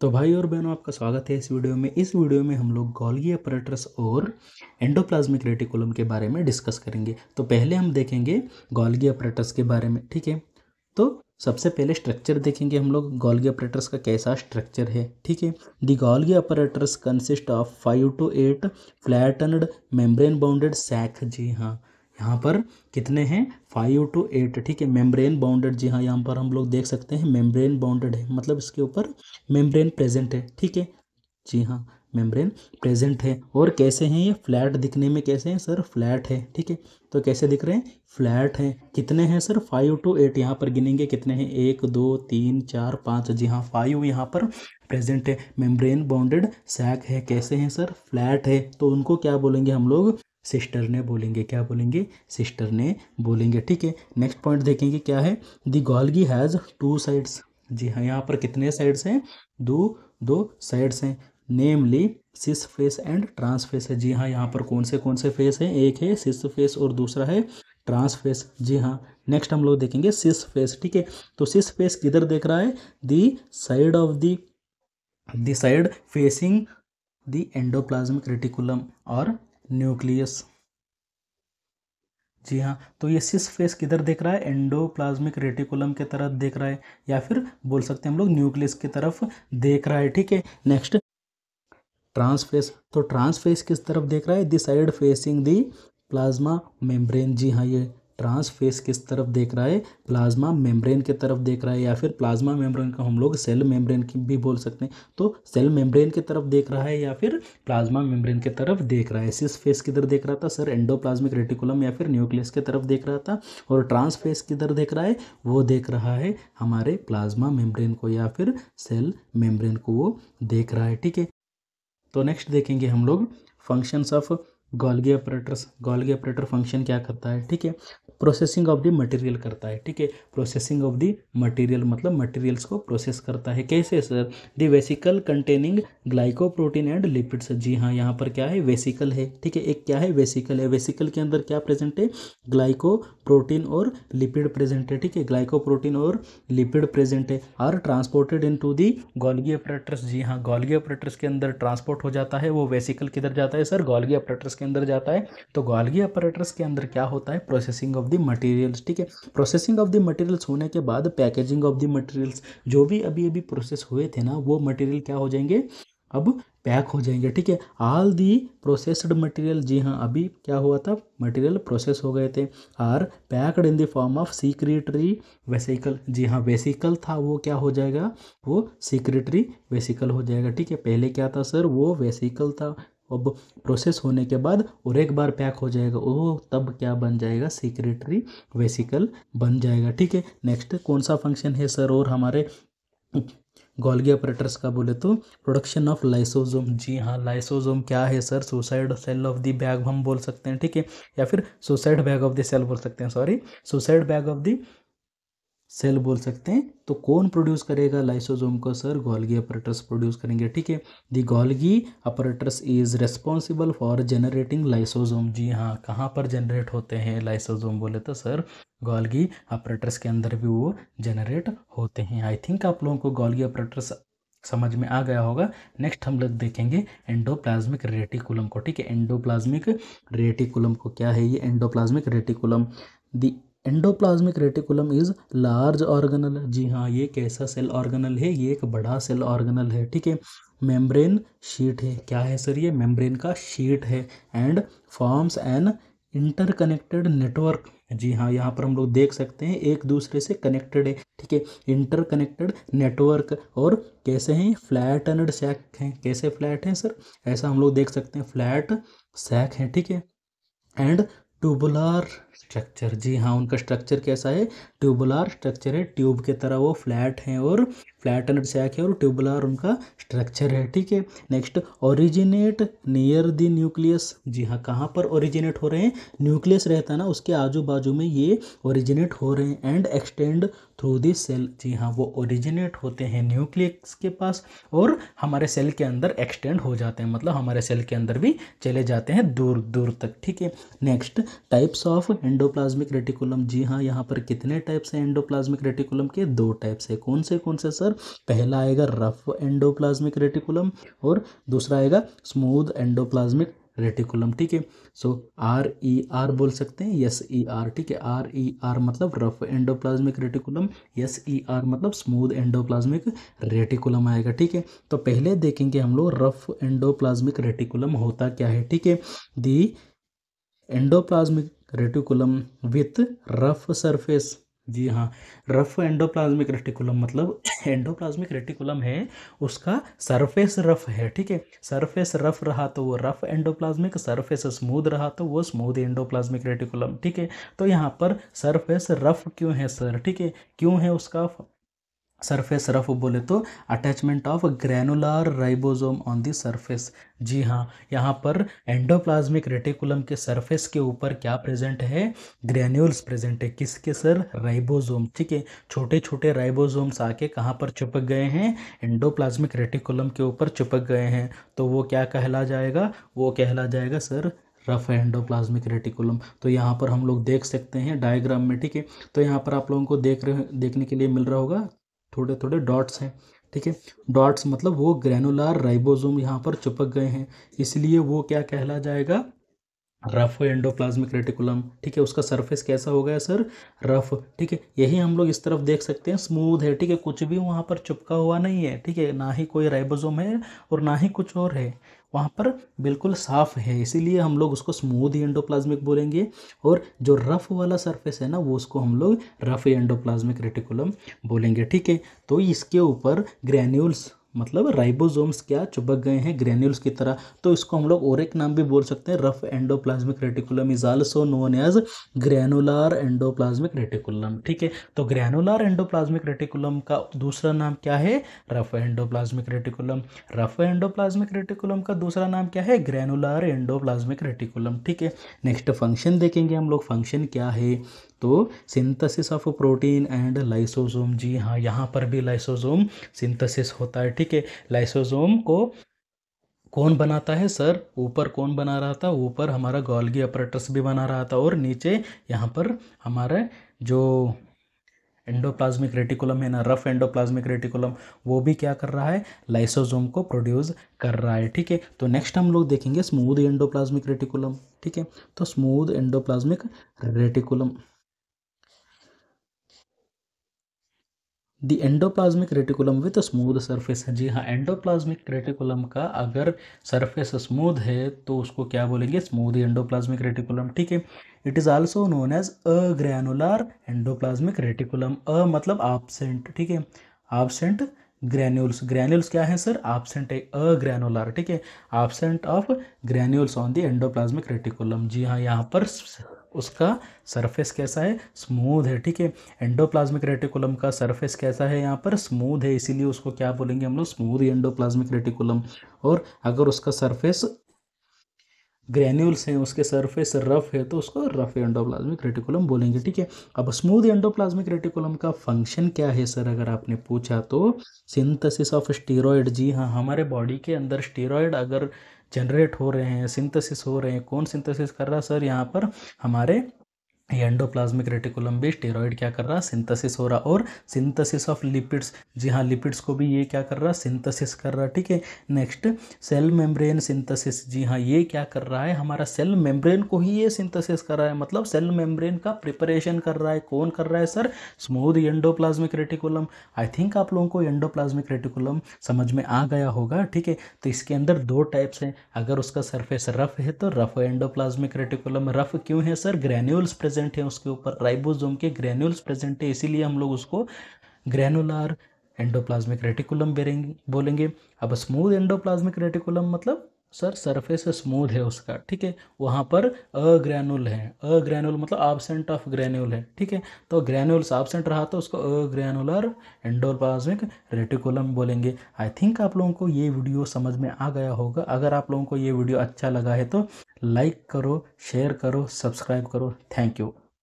तो भाई और बहनों, आपका स्वागत है इस वीडियो में। इस वीडियो में हम लोग गोल्गी अपैरेटस और एंडोप्लाज्मिक रेटिकुलम के बारे में डिस्कस करेंगे। तो पहले हम देखेंगे गोल्गी अपैरेटस के बारे में, ठीक है। तो सबसे पहले स्ट्रक्चर देखेंगे हम लोग, गोल्गी अपैरेटस का कैसा स्ट्रक्चर है, ठीक है। The Golgi apparatus consist of 5 to 8 flattened membrane bounded sac. जी हाँ, यहाँ पर कितने हैं? 5 to 8, ठीक है। मेम्ब्रेन बाउंडेड, जी हाँ, यहाँ पर हम लोग देख सकते हैं मेम्ब्रेन बाउंडेड है, मतलब इसके ऊपर मेम्ब्रेन प्रेजेंट है, ठीक है। जी हाँ, मेम्ब्रेन प्रेजेंट है। और कैसे हैं ये? फ्लैट दिखने में कैसे हैं सर? फ्लैट है, ठीक है। तो कैसे दिख रहे हैं? फ्लैट हैं। कितने हैं सर? 5 to 8। यहाँ पर गिनेंगे कितने हैं? 1 2 3 4 5। जी हाँ, 5 यहाँ पर प्रेजेंट है। मेम्ब्रेन बाउंडेड सैक है। कैसे हैं सर? फ्लैट है। तो उनको क्या बोलेंगे हम लोग? सिस्टर ने बोलेंगे। क्या बोलेंगे? सिस्टर ने बोलेंगे, ठीक है। नेक्स्ट पॉइंट देखेंगे क्या है। The Golgi has 2 sides. जी हाँ, यहाँ पर कितने साइड्स हैं? दो साइड्स हैं। Namely cis face and trans face है। जी हाँ, यहाँ पर कौन से फेस हैं? एक है सिस फेस और दूसरा है ट्रांस फेस। जी हाँ। नेक्स्ट हम लोग देखेंगे सिस फेस, ठीक है। तो सिस फेस किधर देख रहा है? The side of the side facing the endoplasmic reticulum और न्यूक्लियस। जी हाँ, तो ये सिस फेस किधर देख रहा है? एंडोप्लाज्मिक रेटिकुलम के तरफ देख रहा है, या फिर बोल सकते हैं हम लोग न्यूक्लियस की तरफ देख रहा है, ठीक है। Next trans face. तो ट्रांसफेस किस तरफ देख रहा है? The side facing the plasma membrane. जी हाँ, ये ट्रांसफेस किस तरफ देख रहा है? प्लाज्मा मेम्ब्रेन की तरफ देख रहा है, या फिर प्लाज्मा मेम्ब्रेन को हम लोग सेल मेम्ब्रेन की भी बोल सकते हैं। तो सेल मेम्ब्रेन की तरफ देख रहा है या फिर प्लाज्मा मेम्ब्रेन की तरफ देख रहा है। सिस फेस किधर देख रहा था सर? एंडोप्लाज्मिक रेटिकुलम या फिर न्यूक्लियस की तरफ देख रहा था। और ट्रांसफेस किधर देख रहा है? वो देख रहा है हमारे प्लाज्मा मेम्ब्रेन को या फिर सेल मेम्ब्रेन को वो देख रहा है, ठीक है। तो नेक्स्ट देखेंगे हम लोग functions of Golgi apparatus. Golgi apparatus function क्या करता है, ठीक है? प्रोसेसिंग ऑफ द मटेरियल करता है, ठीक है। प्रोसेसिंग ऑफ द मटेरियल मतलब मटेरियल्स को प्रोसेस करता है। कैसे sir? The vesicle containing glycoprotein and lipids. जी हाँ, यहाँ पर क्या है? वेसिकल है, ठीक है। एक क्या है? वेसिकल है। वेसिकल के अंदर क्या प्रेजेंट है? ग्लाइकोप्रोटीन और लिपिड प्रेजेंट है, ठीक है। ग्लाइकोप्रोटीन और लिपिड प्रेजेंट है। Are transported into the Golgi apparatus. जी हाँ, गोल्गी अपैरेटस के अंदर ट्रांसपोर्ट हो जाता है। वो वेसिकल किधर जाता है सर? गोल्गी अपैरेटस के अंदर जाता है। तो गोल्गी अपैरेटस के अंदर क्या होता है? प्रोसेसिंग ऑफ द मटेरियल्स, ठीक है। प्रोसेसिंग ऑफ द मटेरियल्स होने के बाद पैकेजिंग ऑफ द मटेरियल्स, जो भी अभी अभी प्रोसेस हुए थे ना, वो मटेरियल क्या हो जाएंगे? अब पैक हो जाएंगे, ठीक है। ऑल दी प्रोसेस्ड मटेरियल, जी हाँ, अभी क्या हुआ था? मटेरियल प्रोसेस हो गए थे। Are packed in the form of secretory vesicle. जी हाँ, वेसिकल था वो क्या हो जाएगा? वो सीक्रेटरी वेसिकल हो जाएगा, ठीक है। पहले क्या था सर? वो वेसिकल था। अब प्रोसेस होने के बाद और एक बार पैक हो जाएगा, वो तब क्या बन जाएगा? सीक्रेटरी वेसिकल बन जाएगा, ठीक है। नेक्स्ट कौन सा फंक्शन है सर और हमारे गोल्गी अपैरेटस का बोले तो? Production of lysosome. जी हाँ, लाइसोसोम क्या है sir? Suicide cell of the bag हम बोल सकते हैं, ठीक है। या फिर suicide bag of the cell बोल सकते हैं, sorry, suicide bag of the cell बोल सकते हैं। तो कौन प्रोड्यूस करेगा लाइसोसोम को सर? गोल्गी अपैरेटस प्रोड्यूस करेंगे, ठीक है। The Golgi apparatus is responsible for generating lysosome. जी हाँ, कहाँ पर जनरेट होते हैं लाइसोसोम बोले तो सर गोल्गी अपैरेटस के अंदर भी वो जनरेट होते हैं। आई थिंक आप लोगों को गोल्गी अपैरेटस समझ में आ गया होगा। नेक्स्ट हम लोग देखेंगे एंडोप्लाज्मिक रेटिकुलम को, ठीक है। एंडोप्लाज्मिक रेटिकुलम को क्या है ये? Endoplasmic reticulum, the endoplasmic reticulum is large organelle. जी हाँ, ये कैसा सेल ऑर्गेनल है? ये एक बड़ा सेल ऑर्गेनल है, ठीक है। मेम्ब्रेन शीट है। क्या है सर? ये मेम्ब्रेन का शीट है। And forms an interconnected network. जी हाँ, यहाँ पर हम लोग देख सकते हैं एक दूसरे से कनेक्टेड है, ठीक है। Interconnected network. और कैसे हैं? फ्लैट एंड सैक हैं। कैसे फ्लैट हैं सर? ऐसा हम लोग देख सकते हैं, फ्लैट सैक हैं, ठीक है। And tubular structure. जी हाँ, उनका स्ट्रक्चर कैसा है? ट्यूबुलर स्ट्रक्चर है। ट्यूब के तरह वो फ्लैट हैं और फ्लैट एंड सैक है और ट्यूबुलर उनका स्ट्रक्चर है, ठीक है। Next originate near the nucleus. जी हाँ, कहाँ पर ओरिजिनेट हो रहे हैं? न्यूक्लियस रहता है ना, उसके आजू बाजू में ये ओरिजिनेट हो रहे हैं। And extend through this cell, जी हाँ, वो ओरिजिनेट होते हैं न्यूक्लियस के पास और हमारे सेल के अंदर एक्सटेंड हो जाते हैं, मतलब हमारे सेल के अंदर भी चले जाते हैं दूर दूर तक, ठीक है। Next, types of endoplasmic reticulum, जी हाँ, यहाँ पर कितने टाइप्स हैं एंडोप्लाज्मिक रेटिकुलम के? 2 टाइप्स है। कौन से सर? पहला आएगा रफ एंडोप्लाज्मिक रेटिकुलम और दूसरा आएगा स्मूथ एंडोप्लाज्मिक रेटिकुलम, ठीक है। सो RER बोल सकते हैं, SER, ठीक है। RER मतलब रफ एंडोप्लाज्मिक रेटिकुलम, SER मतलब स्मूथ एंडोप्लाज्मिक रेटिकुलम आएगा, ठीक है। तो पहले देखेंगे हम लोग रफ एंडोप्लाज्मिक रेटिकुलम होता क्या है, ठीक है। The endoplasmic reticulum with rough surface, जी हाँ, रफ एंडोप्लाज्मिक रेटिकुलम मतलब एंडोप्लाज्मिक रेटिकुलम है, उसका सरफेस रफ है, ठीक है। सरफेस रफ रहा तो वो रफ एंडोप्लाज्मिक, सरफेस स्मूथ रहा तो वो स्मूथ एंडोप्लाज्मिक रेटिकुलम, ठीक है। तो यहाँ पर सरफेस रफ क्यों है सर, ठीक है, क्यों है उसका सरफेस रफ बोले तो attachment of granular ribosome on the surface, जी हाँ, यहाँ पर एंडोप्लाज्मिक रेटिकुलम के सरफेस के ऊपर क्या प्रेजेंट है? ग्रैन्यूल्स प्रेजेंट है। किसके सर? राइबोसोम, ठीक है। छोटे छोटे राइबोसोम्स आके कहाँ पर चिपक गए हैं? एंडोप्लाज्मिक रेटिकुलम के ऊपर चिपक गए हैं, तो वो क्या कहला जाएगा? वो कहला जाएगा सर रफ एंडोप्लाज्मिक रेटिकुलम। तो यहाँ पर हम लोग देख सकते हैं डायग्राम में, ठीक है। तो यहाँ पर आप लोगों को देखने के लिए मिल रहा होगा थोड़े थोड़े डॉट्स हैं, ठीक है। डॉट्स मतलब वो ग्रैनुलर राइबोसोम यहाँ पर चिपक गए हैं, इसलिए वो क्या कहला जाएगा? रफ एंडोप्लाज्मिक रेटिकुलम, ठीक है। उसका सरफेस कैसा हो गया सर? रफ, ठीक है। यही हम लोग इस तरफ देख सकते हैं, स्मूथ है, ठीक है, कुछ भी वहाँ पर चिपका हुआ नहीं है, ठीक है, ना ही कोई राइबोसोम है और ना ही कुछ और है, वहाँ पर बिल्कुल साफ है, इसीलिए हम लोग उसको स्मूथ एंडोप्लाज्मिक बोलेंगे। और जो रफ वाला सरफेस है ना, वो उसको हम लोग रफ एंडोप्लाज्मिक रेटिकुलम बोलेंगे, ठीक है। तो इसके ऊपर ग्रैन्यूल्स मतलब राइबोसोम्स क्या चिपक गए हैं ग्रैन्यूल्स की तरह, तो इसको हम लोग और एक नाम भी बोल सकते हैं, rough endoplasmic reticulum is also known as granular endoplasmic reticulum, ठीक है। तो ग्रैनुलर एंडोप्लाज्मिक रेटिकुलम का दूसरा नाम क्या है? Rough endoplasmic reticulum. Rough endoplasmic reticulum का दूसरा नाम क्या है? ग्रैनुलर एंडोप्लाज्मिक रेटिकुलम, ठीक है। नेक्स्ट फंक्शन देखेंगे हम लोग, फंक्शन क्या है? तो synthesis of protein and lysosome, जी हाँ, यहाँ पर भी लाइसोसोम सिंथेसिस होता है, ठीक है। लाइसोसोम को कौन बनाता है सर? ऊपर कौन बना रहा था? ऊपर हमारा गोल्गी अपरेटस भी बना रहा था, और नीचे यहाँ पर हमारा जो एंडोप्लाज्मिक रेटिकुलम है ना, रफ एंडोप्लाज्मिक रेटिकुलम, वो भी क्या कर रहा है? लाइसोसोम को प्रोड्यूस कर रहा है, ठीक है। तो नेक्स्ट हम लोग देखेंगे स्मूथ एंडोप्लाज्मिक रेटिकुलम, ठीक है। तो smooth endoplasmic reticulum, the endoplasmic reticulum with smooth surface, जी हाँ, एंडोप्लाज्मिक रेटिकुलम का अगर सरफेस स्मूथ है तो उसको क्या बोलेंगे? स्मूथ एंडोप्लाज्मिक रेटिकुलम, ठीक है। It is also known as granular endoplasmic reticulum. मतलब absent, ठीक है, absent ग्रैन्यूल्स। ग्रैन्यूल्स क्या है सर? absent है, ग्रैनुलर, ठीक है, absent of granules on the endoplasmic reticulum, जी हाँ, यहाँ पर उसका सरफेस कैसा है? स्मूथ है, ठीक है। एंडोप्लाज्मिक रेटिकुलम का सरफेस कैसा है? यहाँ पर स्मूथ है, इसीलिए उसको क्या बोलेंगे हम लोग? Smooth endoplasmic reticulum. और अगर उसका सरफेस ग्रैन्यूल्स हैं, उसके सरफेस रफ है, तो उसको रफ एंडोप्लाज्मिक रेटिकुलम बोलेंगे, ठीक है। अब स्मूथ एंडोप्लाज्मिक रेटिकुलम का फंक्शन क्या है सर, अगर आपने पूछा तो? सिंथेसिस ऑफ स्टेरॉयड, जी हाँ, हमारे बॉडी के अंदर स्टेरॉयड अगर जनरेट हो रहे हैं, सिंथेसिस हो रहे हैं, कौन सिंथेसिस कर रहा है सर? यहाँ पर हमारे एंडोप्लाज्मिक रेटिकुलम भी स्टेरॉयड क्या कर रहा? सिंथेसिस हो रहा। और सिंथेसिस ऑफ लिपिड्स, जी हाँ, लिपिड्स को भी ये क्या कर रहा? सिंथेसिस कर रहा, ठीक है। नेक्स्ट, सेल मेम्ब्रेन सिंथेसिस, जी हाँ, ये क्या कर रहा है? हमारा सेल मेम्ब्रेन को ही ये सिंथेसिस कर रहा है, मतलब सेल मेम्ब्रेन का प्रिपरेशन कर रहा है। कौन कर रहा है sir? Smooth endoplasmic reticulum. I think आप लोगों को एंडोप्लाज्मिक रेटिकुलम समझ में आ गया होगा, ठीक है। तो इसके अंदर 2 टाइप्स हैं, अगर उसका सरफेस रफ है तो रफ एंडोप्लाज्मिक रेटिकुलम। रफ क्यों है सर? ग्रैन्यूल्स प्रेजेंट है उसके ऊपर, राइबोसोम के ग्रैन्यूल्स प्रेजेंट है, इसीलिए हम लोग उसको ग्रैनुलर एंडोप्लाज्मिक रेटिकुलम बोलेंगे। अब स्मूथ एंडोप्लाज्मिक रेटिकुलम मतलब सर सरफेस स्मूथ है उसका, ठीक है, वहाँ पर अग्रैनुल है। अग्रैनुल मतलब absent ऑफ ग्रैन्यूल है, ठीक है। तो ग्रैन्यूल्स absent रहा तो उसको अग्रैनुलर एंडोप्लाज्मिक रेटिकुलम बोलेंगे। आई थिंक आप लोगों को ये वीडियो समझ में आ गया होगा। अगर आप लोगों को ये वीडियो अच्छा लगा है तो लाइक करो, शेयर करो, सब्सक्राइब करो। Thank you.